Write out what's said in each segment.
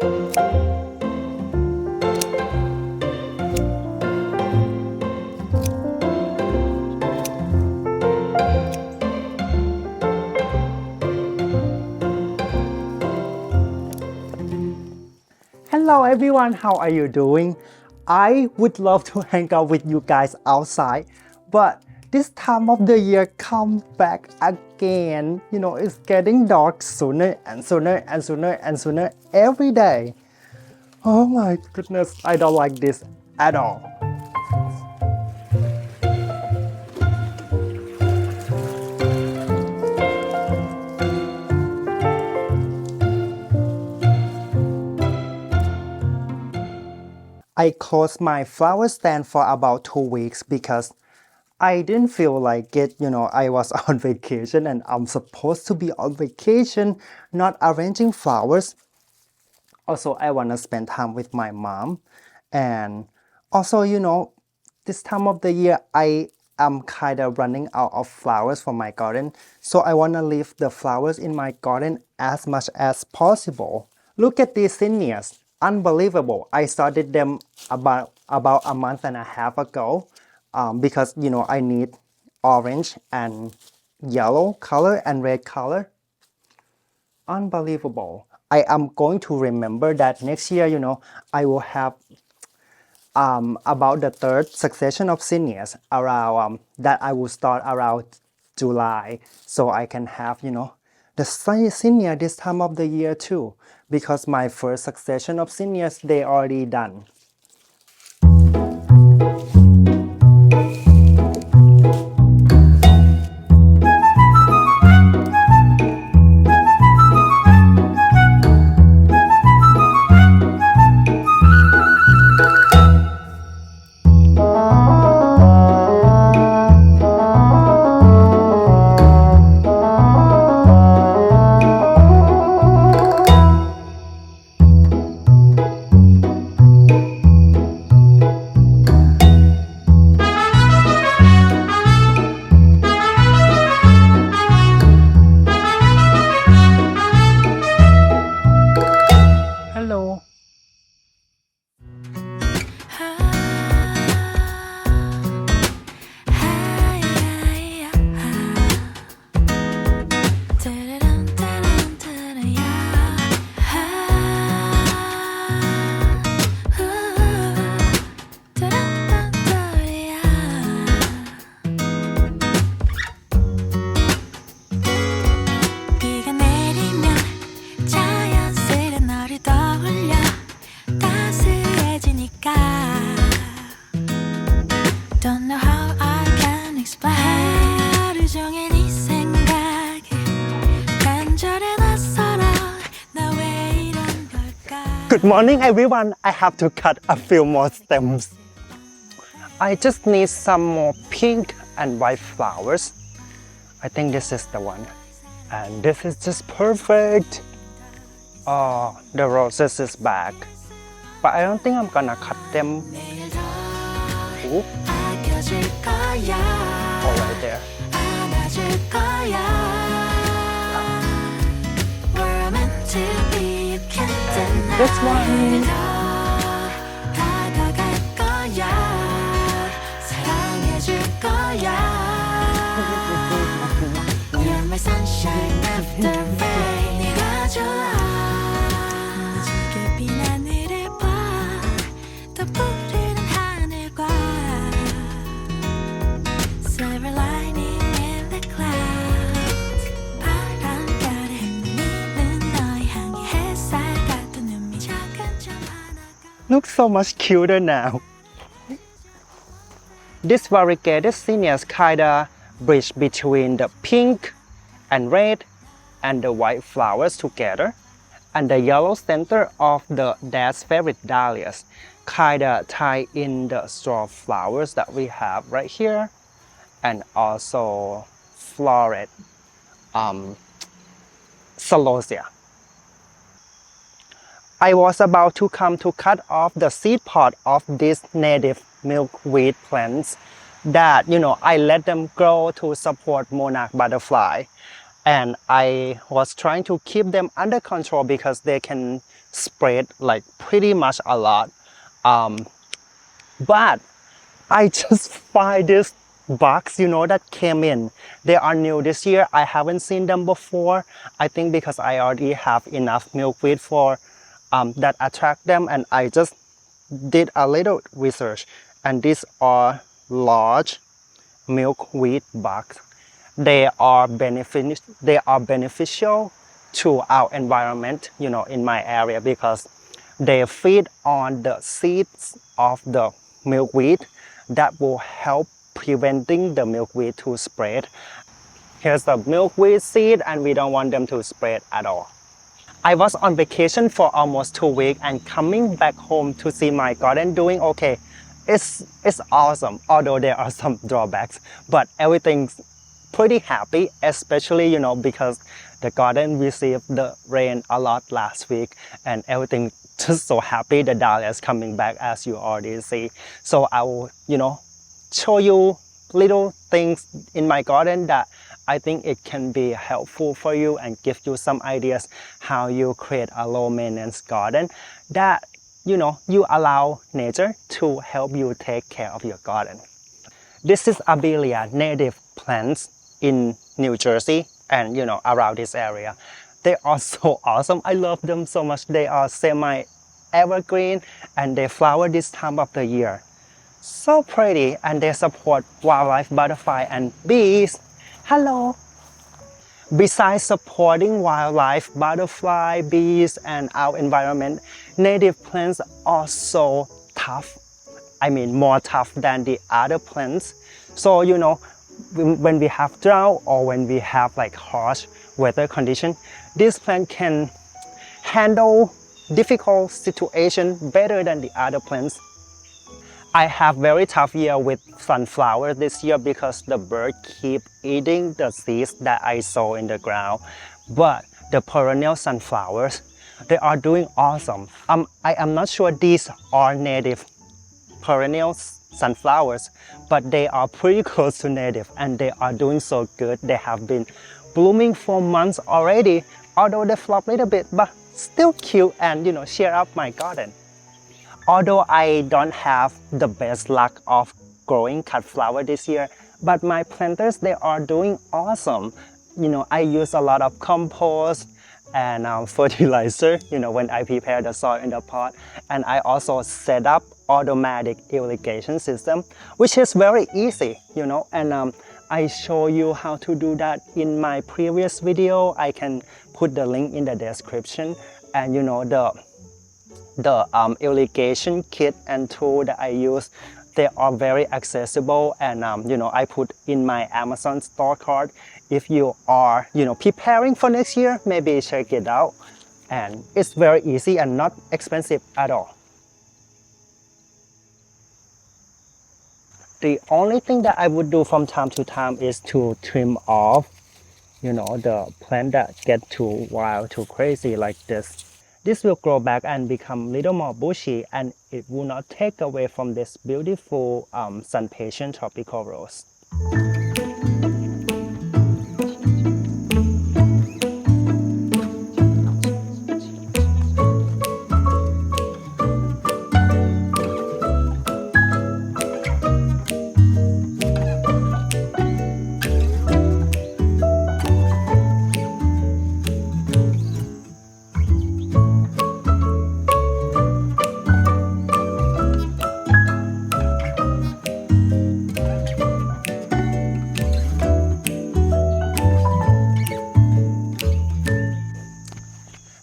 Hello everyone, how are you doing? I would love to hang out with you guys outside, but this time of the year comes back again. You know, it's getting dark sooner and sooner and sooner and sooner every day. Oh my goodness, I don't like this at all. I closed my flower stand for about 2 weeks because I didn't feel like it. You know, I was on vacation and I'm supposed to be on vacation, not arranging flowers. Also, I want to spend time with my mom. And also, you know, this time of the year, I am kind of running out of flowers for my garden. So I want to leave the flowers in my garden as much as possible. Look at these zinnias. Unbelievable. I started them about a month and a half ago because, you know, I need orange and yellow color and red color. Unbelievable. I am going to remember that next year, you know, I will have about the third succession of zinnias around that I will start around July, so I can have, you know, the zinnia this time of the year too, because my first succession of zinnias, they already done. Hello. 비가 내리면 자연스레 너를 떠올려 따스해지니까 Don't know how I can explain 하루 종일 네 생각에 간절해 낯설어 나 왜 이런 걸까 Good morning everyone. I have to cut a few more stems. I just need some more pink and white flowers. I think this is the one. And this is just perfect. Oh, the roses is back. But I don't think I'm gonna cut them. 내일 더 Ooh. 아껴줄 거야 Oh, right there. 안아줄 거야 We're meant to be, you can't deny This one. 더 다가갈 거야 사랑해줄 거야 You're my sunshine after rain 네가 좋아 무지개 빈 하늘을 봐더 푸르른 하늘과 Silver lining in the clouds 바람결에 내리는 너의 향기 햇살 같은 눈빛 작은 점 하나가 Looks so much cuter now. This variegated zinnias kinda bridge between the pink and red and the white flowers together, and the yellow center of the dad's favorite dahlias kinda tie in the straw flowers that we have right here, and also floret celosia. I was about to come to cut off the seed pod of these native milkweed plants that, you know, I let them grow to support monarch butterfly. and I was trying to keep them under control because they can spread like pretty much a lot. But I just find these bugs, that came in. They are new this year. I haven't seen them before. I think because I already have enough milkweed for that attract them, and I just did a little research. And these are large milkweed bugs. They are beneficial to our environment, in my area because they feed on the seeds of the milkweed that will help preventing the milkweed to spread. Here's the milkweed seed and we don't want them to spread at all. I was on vacation for almost 2 weeks and coming back home to see my garden doing okay. It's awesome, although there are some drawbacks, but everything's pretty happy, especially, because the garden received the rain a lot last week and everything just so happy. The dahlias coming back as you already see. So I will, show you little things in my garden that I think it can be helpful for you and give you some ideas how you create a low maintenance garden that you allow nature to help you take care of your garden. This is Abelia native plants in New Jersey and around this area. They are so awesome. I love them so much. They are semi evergreen and they flower this time of the year. So pretty, and they support wildlife, butterfly and bees. Hello. Besides supporting wildlife, butterfly, bees, and our environment, native plants are so tough. I mean, more tough than the other plants. So, when we have drought or when we have like harsh weather condition, this plant can handle difficult situation better than the other plants. I have very tough year with sunflower this year because the bird keep eating the seeds that I sow in the ground. But the perennial sunflowers, they are doing awesome. I am not sure these are native perennial sunflowers, but they are pretty close to native and they are doing so good. They have been blooming for months already, although they flop a little bit, but still cute and cheer up my garden. Although I don't have the best luck of growing cut flower this year, but my planters, they are doing awesome. I use a lot of compost and fertilizer, when I prepare the soil in the pot. And I also set up automatic irrigation system, which is very easy, and I show you how to do that in my previous video. I can put the link in the description, and the irrigation kit and tool that I use, they are very accessible, and I put in my Amazon store card. If you are preparing for next year, maybe check it out, and it's very easy and not expensive at all. The only thing that I would do from time to time is to trim off the plant that get too wild, too crazy like this. This will grow back and become a little more bushy, and it will not take away from this beautiful sun patient tropical rose.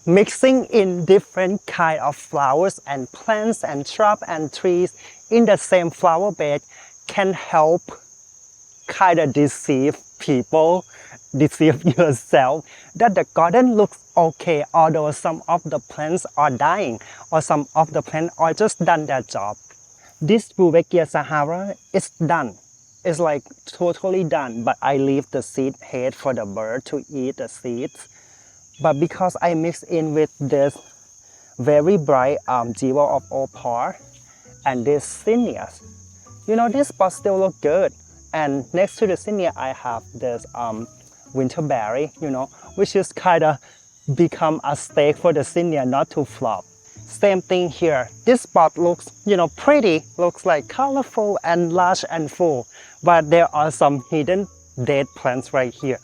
Mixing in different kind of flowers and plants and shrubs and trees in the same flower bed can help kind of deceive people, deceive yourself that the garden looks okay, although some of the plants are dying or some of the plants are just done their job. This Bouquets Sahara is done. It's like totally done, but I leave the seed head for the bird to eat the seeds. But because I mix in with this very bright jewel of opal and this zinnias, this spot still look good. And next to the zinnia, I have this winterberry, which is kind of become a stake for the zinnia not to flop. Same thing here. This spot looks, pretty, looks like colorful and large and full, but there are some hidden dead plants right here.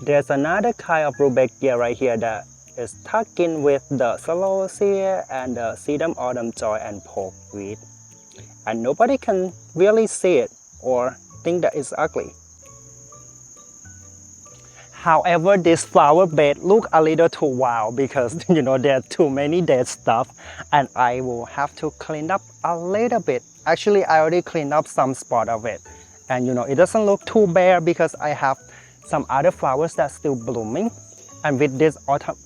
There's another kind of rudbeckia right here that is tucked in with the celosia and the sedum autumn joy and pokeweed. And nobody can really see it or think that it's ugly. However, this flower bed look a little too wild because there are too many dead stuff and I will have to clean up a little bit. Actually, I already cleaned up some spot of it. And it doesn't look too bare because I have some other flowers that's still blooming. And with this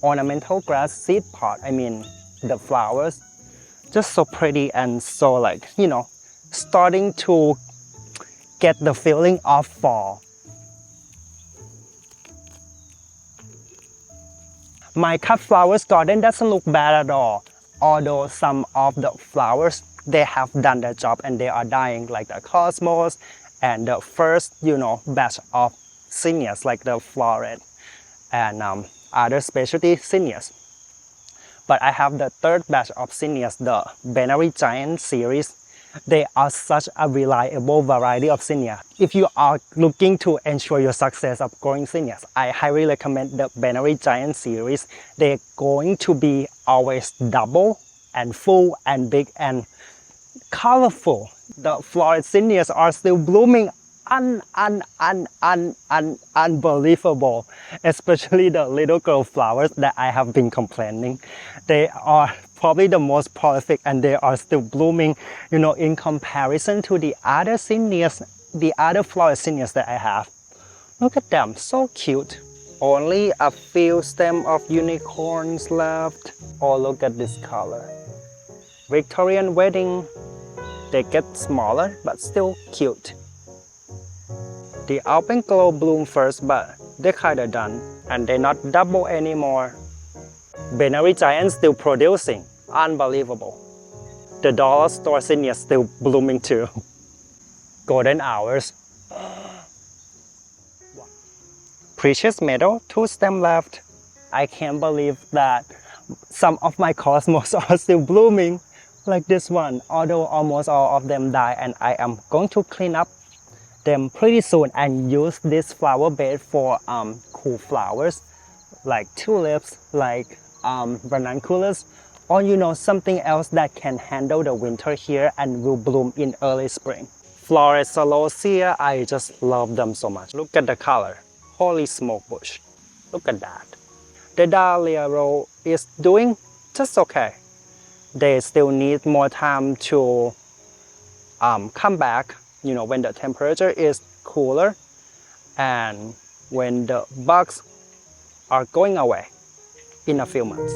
ornamental grass seed pot, the flowers just so pretty and so starting to get the feeling of fall. My cut flowers garden doesn't look bad at all, although some of the flowers, they have done their job and they are dying, like the cosmos and the first, batch of zinnias like the floret and other specialty zinnias. But I have the third batch of zinnias, the Binary Giant series. They are such a reliable variety of zinnia. If you are looking to ensure your success of growing zinnias, I highly recommend the Binary Giant series. They're going to be always double and full and big and colorful. The floret zinnias are still blooming unbelievable, especially the little girl flowers that I have been complaining. They are probably the most prolific and they are still blooming, in comparison to the other zinnias, the other floret zinnias that I have. Look at them, so cute. Only a few stems of unicorns left. Oh, look at this color. Victorian wedding. They get smaller but still cute. The Alpenglow bloom first, but they're kinda done and they're not double anymore. Binary Giant still producing, unbelievable. The dollar store zinnia still blooming too. Golden hours. Precious meadow, 2 stems left. I can't believe that some of my cosmos are still blooming, like this one, although almost all of them die, and I am going to clean up them pretty soon and use this flower bed for cool flowers like tulips, like ranunculus, or something else that can handle the winter here and will bloom in early spring. Floret celosia, I just love them so much. Look at the color. Holy smoke bush. Look at that. The dahlia row is doing just okay. They still need more time to come back, when the temperature is cooler and when the bugs are going away in a few months.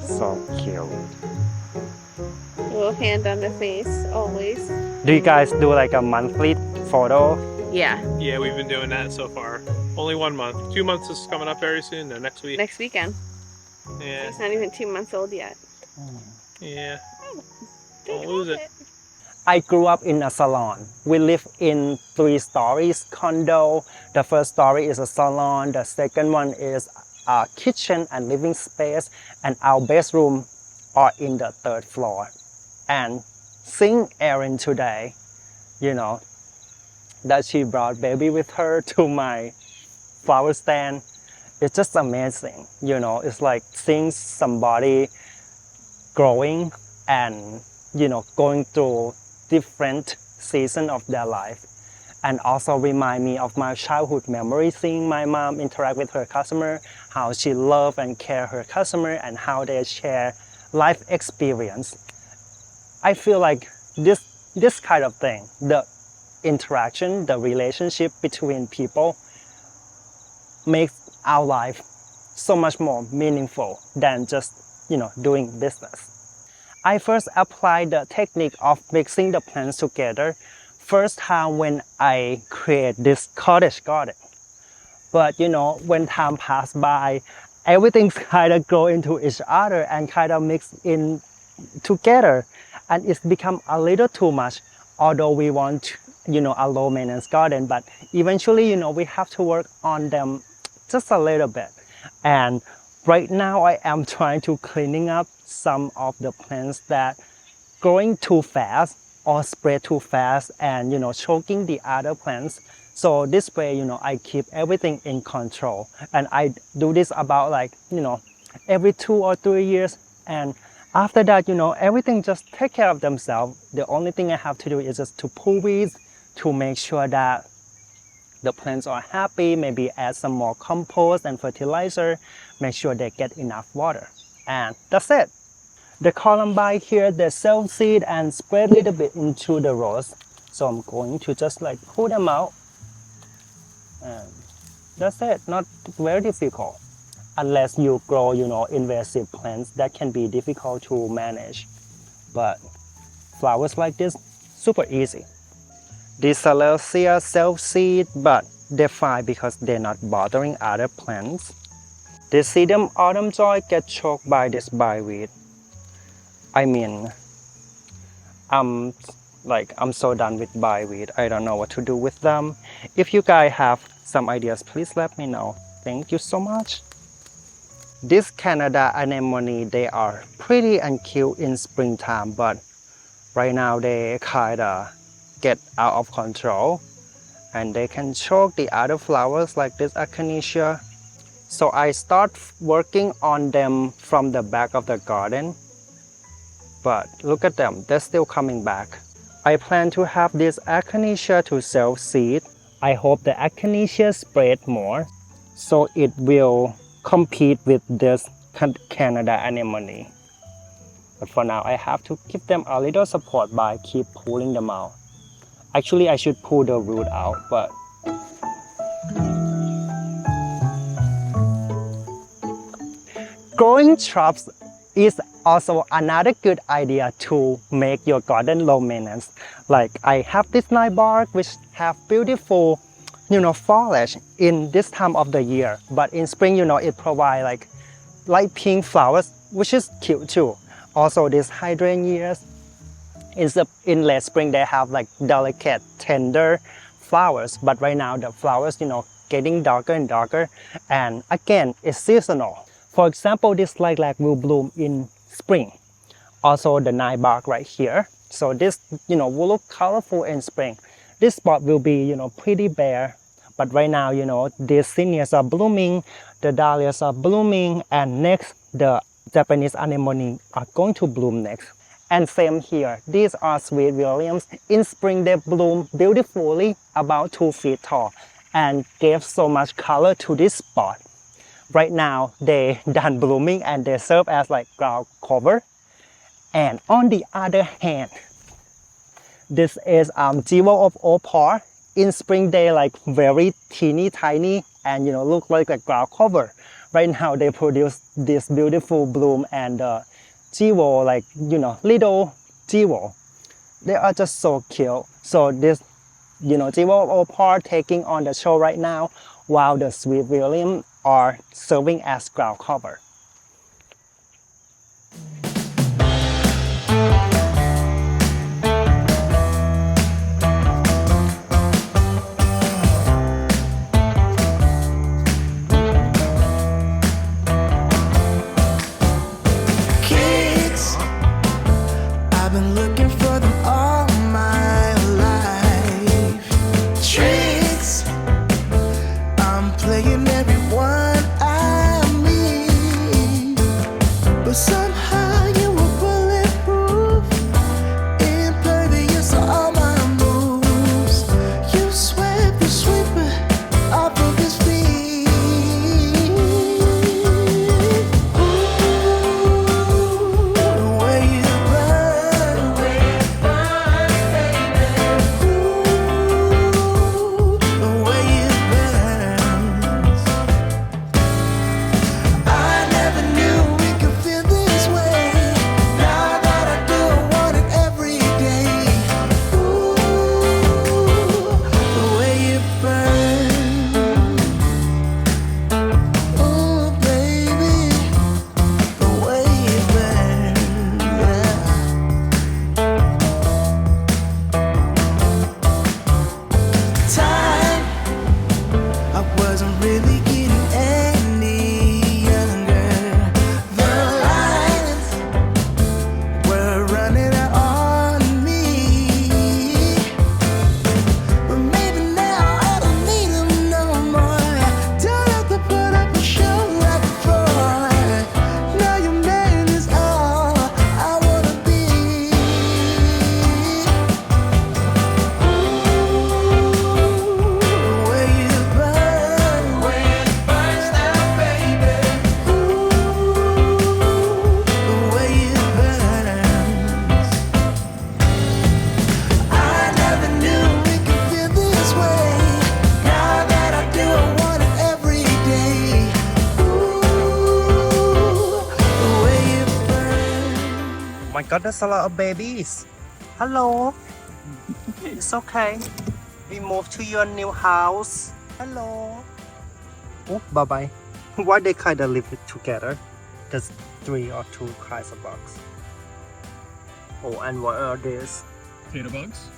So cute. Little hand on the face, always. Do you guys do like a monthly photo? Yeah, Yeah, we've been doing that so far. Only 1 month. 2 months is coming up very soon, though, next week. next weekend. Yeah, He's not even 2 months old yet. yeah. Don't lose it. I grew up in a salon. We live in 3 stories condo. The first story is a salon. The second one is a kitchen and living space. And our bedroom are in the 3rd floor. And seeing Erin today, that she brought baby with her to my flower stand, it's just amazing. It's like seeing somebody growing and, going through different seasons of their life. And also remind me of my childhood memories, seeing my mom interact with her customer, how she loved and care her customer, and how they share life experience. I feel like this kind of thing, the interaction, the relationship between people, makes our life so much more meaningful than just, doing business. I first applied the technique of mixing the plants together first time when I create this cottage garden. But when time passed by, everything's kind of grow into each other and kind of mix in together. and it's become a little too much. Although we want, a low maintenance garden, but eventually, we have to work on them just a little bit. And right now I am trying to cleaning up some of the plants that growing too fast or spread too fast and choking the other plants. So this way, I keep everything in control, and I do this about like every 2 or 3 years, and after that everything just take care of themselves. The only thing I have to do is just to pull weeds to make sure that the plants are happy, maybe add some more compost and fertilizer, make sure they get enough water, and that's it. The columbine here, they self-seed and spread a little bit into the rows. So I'm going to just like pull them out. And that's it, not very difficult. Unless you grow, invasive plants, that can be difficult to manage. But flowers like this, super easy. These Celosia self-seed, but they're fine because they're not bothering other plants. The Sedum autumn joy get choked by this bioweed. I mean, I'm so done with bioweed. I don't know what to do with them. If you guys have some ideas, please let me know. Thank you so much. This Canada anemone, they are pretty and cute in springtime, but right now they kinda get out of control and they can choke the other flowers like this echinacea. So I start working on them from the back of the garden. But look at them, they're still coming back. I plan to have this echinacea to self-seed. I hope the echinacea spread more so it will compete with this Canada anemone. But for now, I have to give them a little support by keep pulling them out. Actually, I should pull the root out, but growing shrubs is also another good idea to make your garden low maintenance. Like I have this night bark which have beautiful, foliage in this time of the year. But in spring, it provides like light pink flowers, which is cute too. Also, these hydrangeas, in late spring, they have like delicate, tender flowers. But right now, the flowers, getting darker and darker. And again, it's seasonal. For example, this lilac will bloom in spring. Also the night bark right here. So this, will look colorful in spring. This spot will be, pretty bare. But right now, these zinnias are blooming, the dahlias are blooming, and next, the Japanese anemone are going to bloom next. And same here, these are sweet williams. In spring, they bloom beautifully, about 2 feet tall, and gave so much color to this spot. Right now, they done blooming and they serve as like ground cover. And on the other hand, this is jewel of opal. In spring, they like very teeny tiny and look like a ground cover. Right now, they produce this beautiful bloom and jewel, like little jewel. They are just so cute. So this jewel of opal taking on the show right now, while the sweet william are serving as ground cover. Kids, I've been looking for them all my life. Tricks, I'm playing everyone I meet. God, there's a lot of babies. Hello. It's okay. We moved to your new house. Hello. Oh, bye-bye. Why they kind of live together? There's 3 or 2 kinds of bugs. Oh, and what are these? Potato bugs?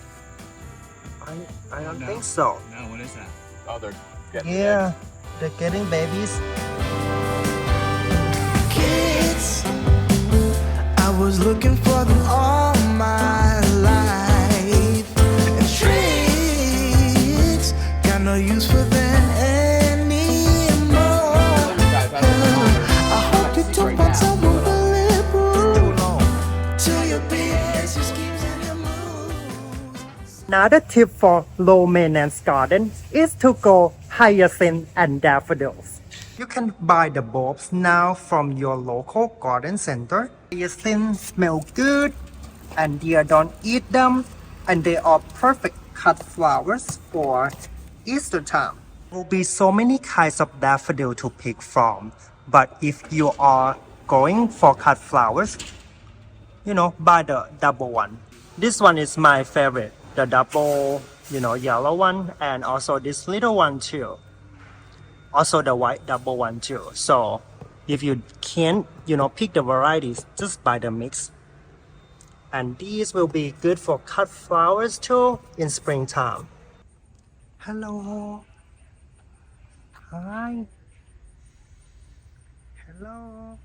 I don't think so. No, what is that? Oh, they're getting Yeah, they're getting babies. Kids, I was looking for them all my life. And tricks, got no use for them anymore. I hope you don't find someone bulletproof to your BS, your schemes and your moves. Another tip for low maintenance garden is to grow hyacinth and daffodils. You can buy the bulbs now from your local garden center. Hyacinth smell good and deer don't eat them, and they are perfect cut flowers for Easter time. There will be so many kinds of daffodil to pick from, but if you are going for cut flowers, buy the double one. This one is my favorite, the double, yellow one, and also this little one too. Also the white double one too. So if you can't, pick the varieties, just buy the mix. And these will be good for cut flowers too in springtime. Hello. Hi. Hello.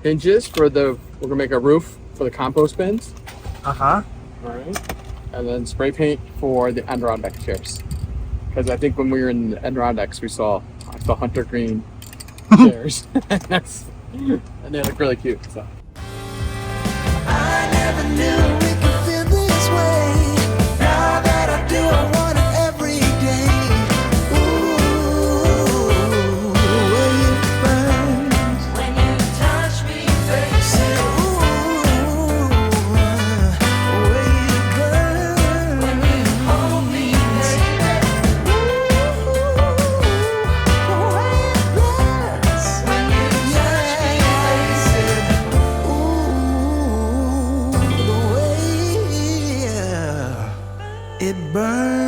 Hinges we're gonna make a roof for the compost bins. Uh-huh. All right. And then spray paint for the Adirondack chairs. Because I think when we were in the Adirondacks, we saw the hunter green chairs. And they look really cute. So. I never knew we could feel this way. Now that I do, I want it every day. Ooh, the way it burns when you touch me, baby. Say, ooh, the way it burns when you hold me, baby. Ooh, the way it burns when you touch me, baby. Ooh, the way it burns.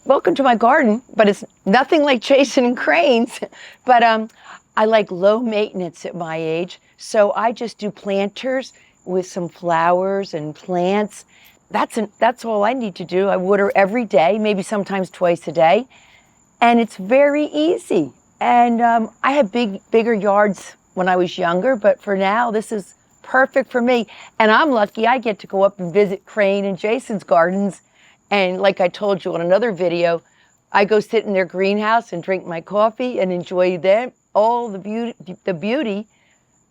Welcome to my garden, but it's nothing like chasing cranes. But I like low maintenance at my age, so I just do planters with some flowers and plants. That's all I need to do. I water every day, maybe sometimes twice a day, and it's very easy. And I had bigger yards when I was younger, but for now, this is perfect for me. And I'm lucky I get to go up and visit Crane and Jason's gardens. And like I told you on another video, I go sit in their greenhouse and drink my coffee and enjoy them, all the beauty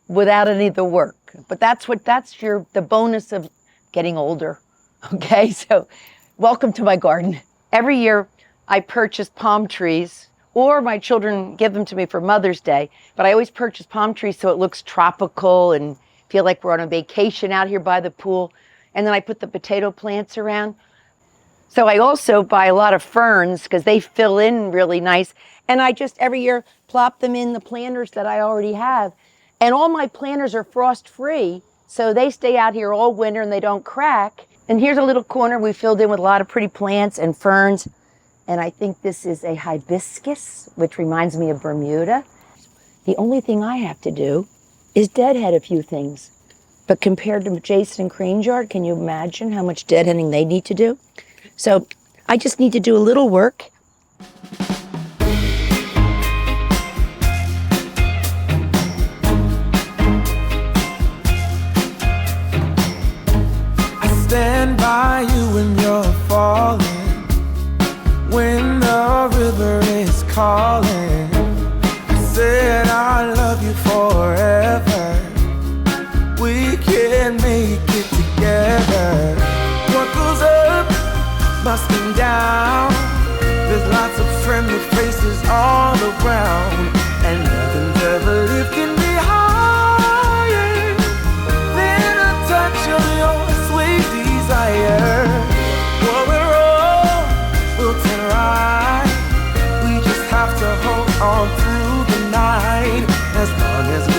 without any of the work. But that's the bonus of getting older. Okay, so welcome to my garden. Every year I purchase palm trees, or my children give them to me for Mother's Day, but I always purchase palm trees so it looks tropical and feel like we're on a vacation out here by the pool. And then I put the potato plants around. So I also buy a lot of ferns because they fill in really nice. And I just every year plop them in the planters that I already have. And all my planters are frost free, so they stay out here all winter and they don't crack. And here's a little corner we filled in with a lot of pretty plants and ferns. And I think this is a hibiscus, which reminds me of Bermuda. The only thing I have to do is deadhead a few things. But compared to Jason and Crane's yard, can you imagine how much deadheading they need to do? So I just need to do a little work. I stand by you when you're falling, when the river is calling. I said I love you forever. We can make it together. What goes up must come down. There's lots of friendly faces all around, and nothing's ever lifting me higher than a touch of your sweet desire. one has